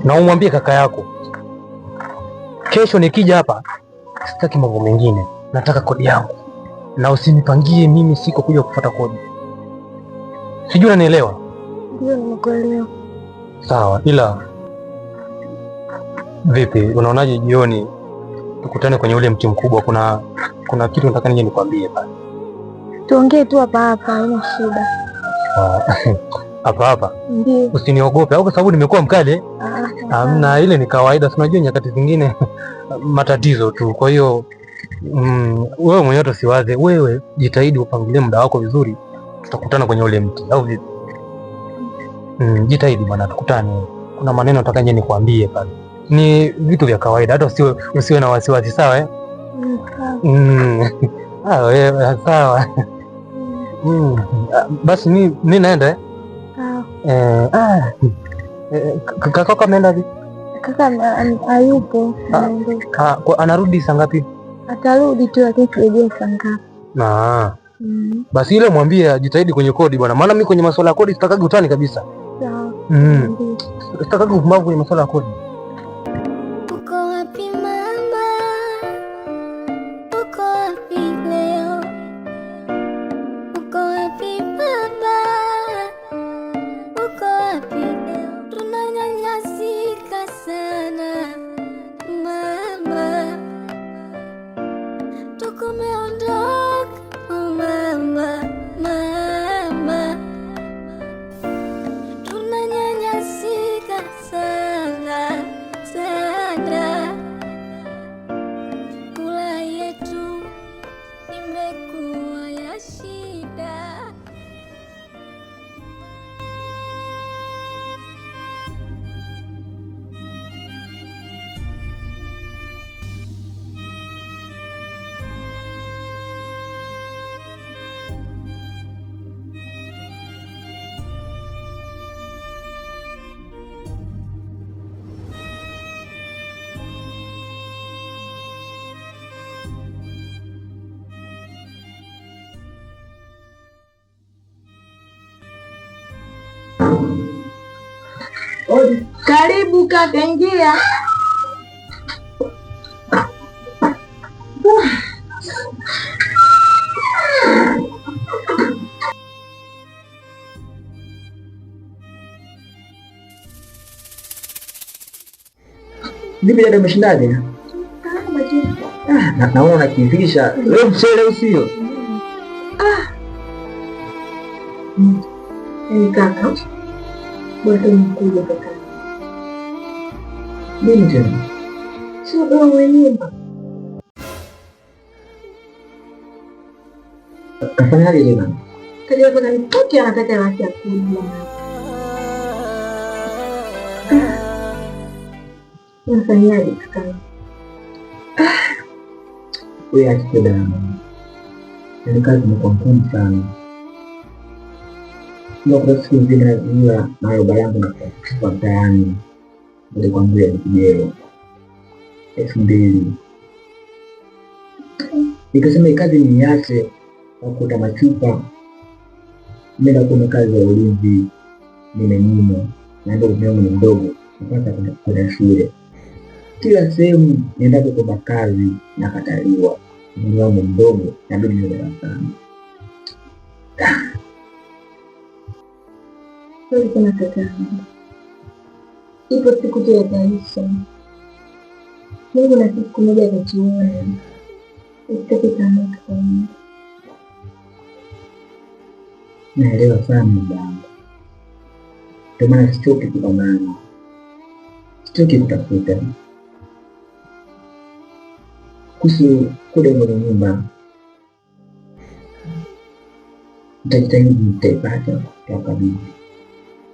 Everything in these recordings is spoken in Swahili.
na umwambie kaka yako kesho nikija hapa sitaki mambo mengine, nataka kodi yangu, na usinipangie mimi siko kuja kufuata kodi. Sijui unanielewa? Ndio, nimekuelewa. Sawa, ila vipi, unaonaje jioni tukutane kwenye ule mti mkubwa? Kuna kitu nataka nije nikwambie pale. Tuongee tu hapa hapa, haina shida. Hapa hapa? Ndio. Usiniogope au kwa sababu nimekuwa mkali? Hamna, ile ni kawaida, tunajua nyakati zingine matatizo tu. Kwa hiyo wewe mwenyewe usiwaze, wewe jitahidi upangilie muda wako vizuri, tutakutana kwenye ule mti au vipi? Jitahidi bwana, tukutane. Kuna maneno nataka nje nikwambie pale, ni vitu vya kawaida, hata usiwe na wasiwasi, sawa eh? Wewe sawa. Basi mimi naenda kaka ameenda vipi? Kaka hayupo. Anarudi saa ngapi? Atarudi tu lakini sijui saa ngapi. Basi ile mwambie ajitahidi kwenye kodi bwana, maana mimi kwenye masuala ya kodi sitakagi utani kabisa. Sawa. Sitakagi upumbavu kwenye masuala ya kodi. Uko wapi mama? Uko wapi leo? Uko wapi baba? Uko wapi leo? Tunanyanyasika sana mama, tukumeondoka mama, mama, tunanyanyasika sana sana, kula yetu imekuwa ya shida. Karibu kaka, ingia. Vipi dada, umeshindaje? Naona unakivisha leo, mchele usio. Kaka, bado mkuja kaka. Nini tena? Sio doa wa nyumba. Kafanyaje tena? Kaja kuna ripoti anataka laki ya kodi. Unafanyaje kaka? Wewe acha dada. Yaani kazi imekuwa ngumu sana. Ndio kwa siku zile najua nayo yangu na kwa mtaani. Ndio kwambia nikijeo 2000. Nikasema kazi niache na kuta machupa. Mimi kuna kazi ya ulinzi nimenyima, na ndio mwanangu ni mdogo, napata kwenda shule. Kila sehemu niendapo kwa kazi nakataliwa. Mimi wangu mdogo na ndio niende darasani. Sasa kuna kaka. Ipo siku tu yataisha. Mungu na siku moja atatuona. Usitake tamaa kaka. Naelewa sana baba. Ndio maana sichoki kupambana. Sichoki kutafuta. Kuhusu kule kwenye nyumba, nitajitahidi nitaipata kwa kabisa.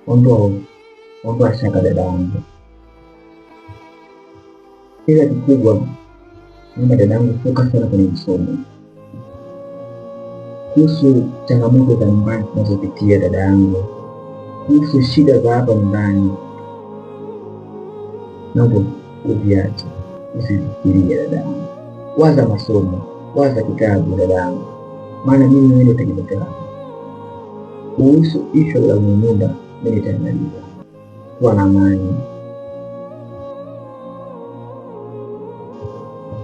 Ondoa shaka dada yangu. Ila kikubwa, naomba dada yangu focus sana kwenye masomo. Kuhusu changamoto za nyumbani tunazopitia dada yangu, kuhusu shida za hapa nyumbani, naomba uviache, usifikirie dada yangu. Waza masomo, waza kitabu dada yangu, maana mimi ndio nitategemea. Kuhusu ishu la nyumba, mimi nitamaliza. Kuwa na amani,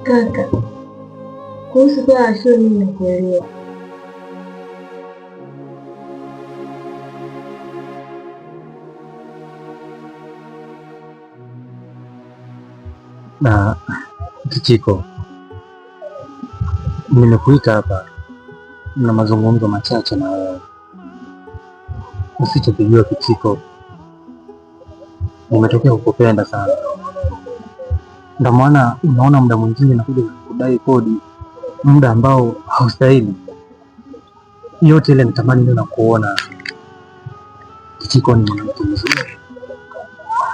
Kaka, kuhusu swala la shule mimi nakuelewa. Na Kichiko, nimekuita hapa na mazungumzo machache na wewe. Usichokijua Kichiko, nimetokea kukupenda sana, ndio maana unaona muda mwingine nakuja kudai kodi, muda ambao haustahili. Yote ile nitamani leo nakuona. Kichiko ni mwanamke mzuri,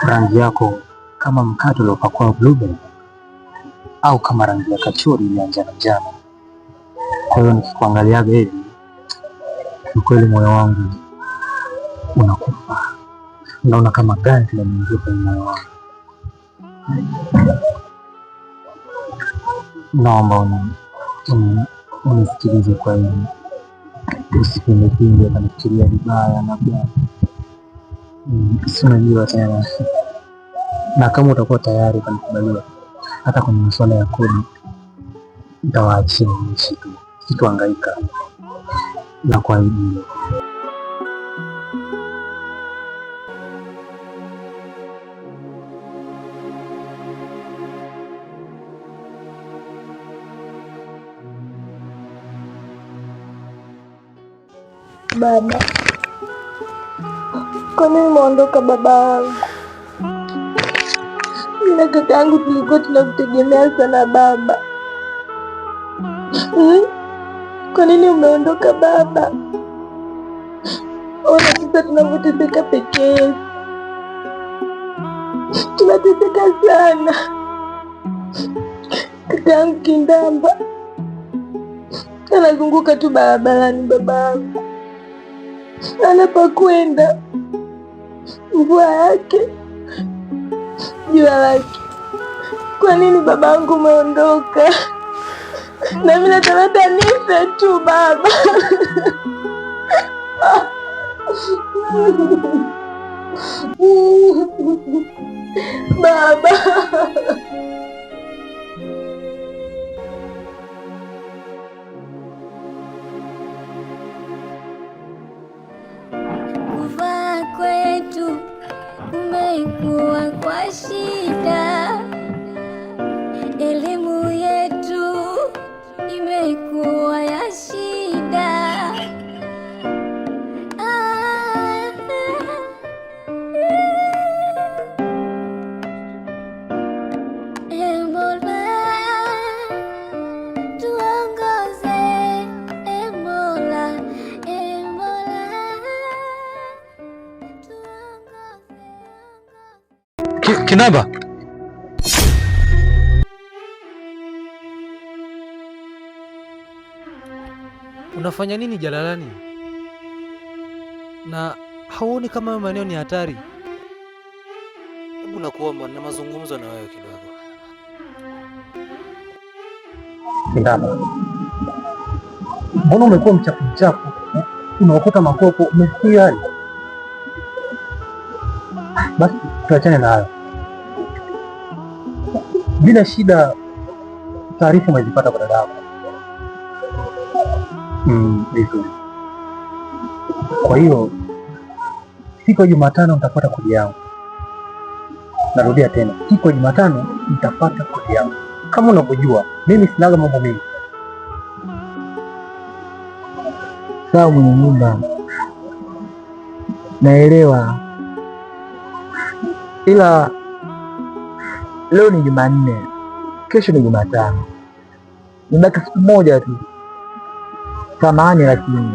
rangi yako kama mkate uliopakwa blueberry au kama rangi ya kachori ile njano njano. Kwa hiyo nikikuangaliaga hivi, ni kweli moyo wangu unakufa, naona kama ganzi limeingia kwenye moyo wangu. Naomba unisikilize kwa hivi, usipindepinde ukanifikiria vibaya, labda si unajua tena. Na kama utakuwa tayari ukanikubalia hata kwenye masuala ya kodi, nitawaachia niishi tu, sitohangaika na kuahidi. Baba, kwa nini umeondoka baba yangu? Mimi na kaka yangu tulikuwa tunakutegemea sana baba. Kwa nini umeondoka baba? Ona sasa tunavyoteseka peke yetu, tunateseka sana. Kaka yangu Kindamba anazunguka tu barabarani baba yangu, anapokwenda mvua yake jua lake. Kwa nini babangu umeondoka? Na mimi natamata nife tu baba. Baba, kuvaa kwetu kumekuwa kwa shida, elimu yetu imekuwa ya shida. Kindamba, unafanya nini jalalani? Na hauoni kama maeneo ni hatari? Hebu nakuomba na mazungumzo na wewe kidogo. Kindamba, mbona umekuwa mchafu mchafu? Unaokota makopo, umesikia hali? Basi tuachane na hayo. Bila shida, taarifa umezipata kwa dada yako? Vizuri. Kwa hiyo siku ya Jumatano nitapata kodi yangu. Narudia tena, siku ya Jumatano nitapata kodi yangu. Kama unavyojua mimi sinaga mambo mengi. Sawa mwenye nyumba, naelewa, ila leo ni Jumanne, kesho ni Jumatano, nibaki siku moja tu. Samahani, lakini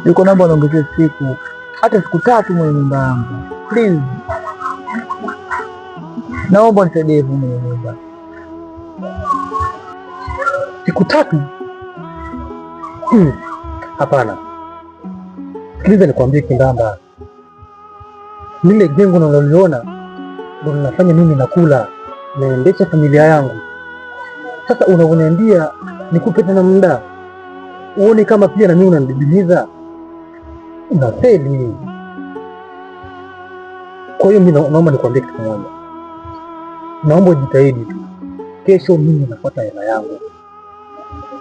yuko naomba niongezee siku, hata siku 3 mwenye nyumba yangu, please. Naomba nisaidie hivyo mwenye nyumba. Siku 3? Hapana. Sikiliza nikwambie Kindamba, lile jengo naloliona ndio linafanya mimi nakula, naendesha familia yangu. Sasa unaoniambia nikupe tena muda, uone kama pia na mimi unanididimiza, unafeli. Kwa hiyo mimi naomba nikwambie kitu kimoja, naomba ujitahidi tu. kesho mimi nafuata hela yangu,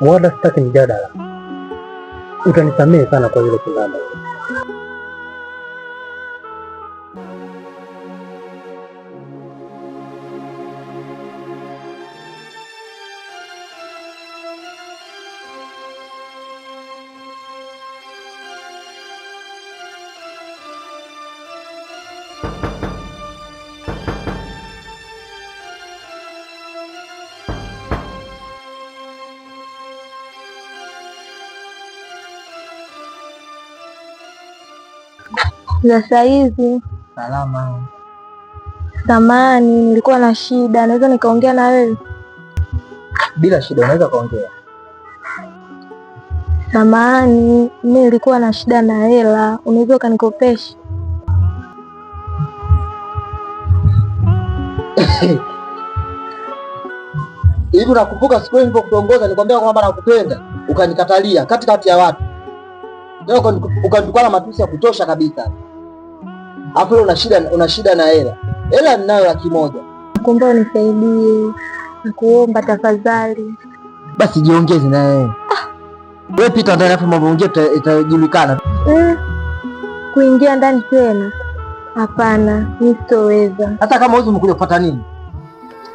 wala sitaki mjadala. Utanisamehe sana kwa hilo kilamba. Za saizi salama. Samahani, nilikuwa na shida, naweza nikaongea na wewe? Bila shida, unaweza kaongea. Samahani, mimi nilikuwa na shida na hela, unaweza ukanikopesha? Hivi unakumbuka siku ile nilipokutongoza nikwambia kwamba nakupenda, ukanikatalia katikati ya watu, ukatukana matusi ya kutosha kabisa. Hapo una shida na hela. Hela ninayo 100,000. Nakuomba unisaidie, nakuomba tafadhali. Basi jiongeze na wewe. Wewe pita ndani, hapo mambo mengine itajulikana. Kuingia ndani tena? Hapana, sitoweza. Hata kama wewe umekuja kupata nini?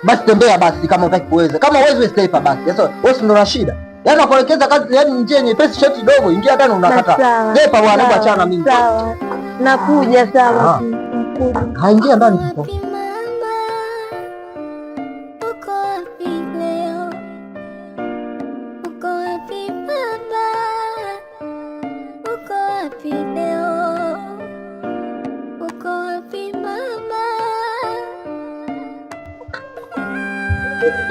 Basi tembea basi, kama unataka kuweza. Kama uwezi wewe step basi. Sasa wewe ndio una shida. Yaani nakuelekeza kazi, yaani njia nyepesi, shoti dogo, ingia ndani unakata. Depa bwana, achana mimi. Sawa. Nakuja sawa. Nakuja. Haingia ndani hapo.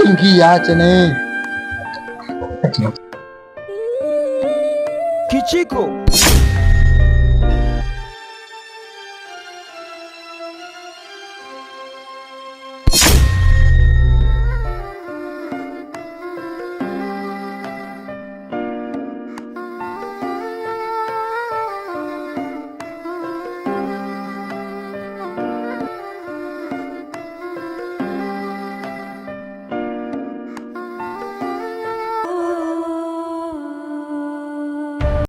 Ingia, acha na yeye. Kichiko.